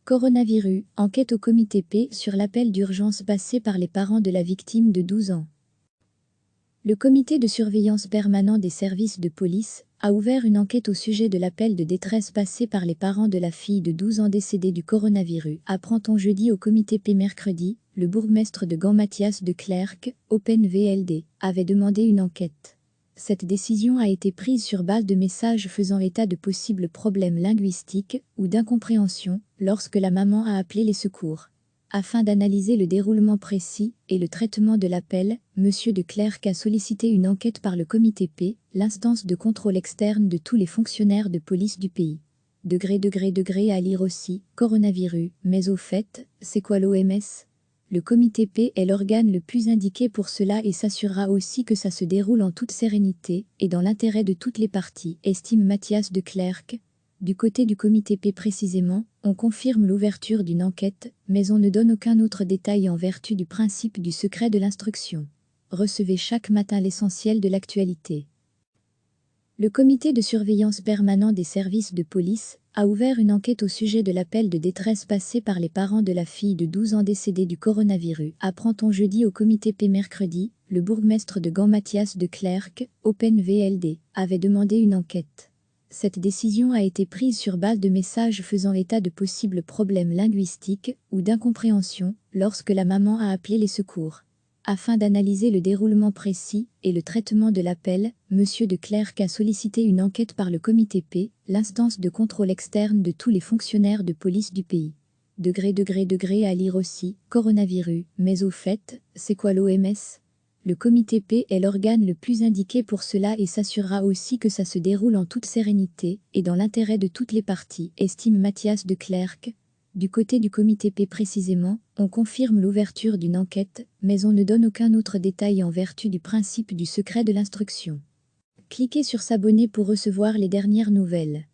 Coronavirus, enquête au comité P sur l'appel d'urgence passé par les parents de la victime de 12 ans. Le comité de surveillance permanent des services de police a ouvert une enquête au sujet de l'appel de détresse passé par les parents de la fille de 12 ans décédée du coronavirus. Apprend-on jeudi au comité P. Mercredi, le bourgmestre de Gand Mathias de Clercq, Open VLD, avait demandé une enquête. Cette décision a été prise sur base de messages faisant état de possibles problèmes linguistiques ou d'incompréhension lorsque la maman a appelé les secours. Afin d'analyser le déroulement précis et le traitement de l'appel, M. de Clercq a sollicité une enquête par le comité P, l'instance de contrôle externe de tous les fonctionnaires de police du pays. À lire aussi, coronavirus, mais au fait, c'est quoi l'OMS ? Le comité P est l'organe le plus indiqué pour cela et s'assurera aussi que ça se déroule en toute sérénité et dans l'intérêt de toutes les parties, estime Mathias de Clercq. Du côté du comité P précisément, on confirme l'ouverture d'une enquête, mais on ne donne aucun autre détail en vertu du principe du secret de l'instruction. Recevez chaque matin l'essentiel de l'actualité. Le comité de surveillance permanent des services de police a ouvert une enquête au sujet de l'appel de détresse passé par les parents de la fille de 12 ans décédée du coronavirus. Apprend-on jeudi au comité P. Mercredi, le bourgmestre de Gand Mathias de Clercq, Open VLD, avait demandé une enquête. Cette décision a été prise sur base de messages faisant état de possibles problèmes linguistiques ou d'incompréhension lorsque la maman a appelé les secours. Afin d'analyser le déroulement précis et le traitement de l'appel, M. de Clercq a sollicité une enquête par le comité P, l'instance de contrôle externe de tous les fonctionnaires de police du pays. À lire aussi, coronavirus, mais au fait, c'est quoi l'OMS ? Le comité P est l'organe le plus indiqué pour cela et s'assurera aussi que ça se déroule en toute sérénité et dans l'intérêt de toutes les parties, estime Mathias de Clercq. Du côté du comité P précisément, on confirme l'ouverture d'une enquête, mais on ne donne aucun autre détail en vertu du principe du secret de l'instruction. Cliquez sur s'abonner pour recevoir les dernières nouvelles.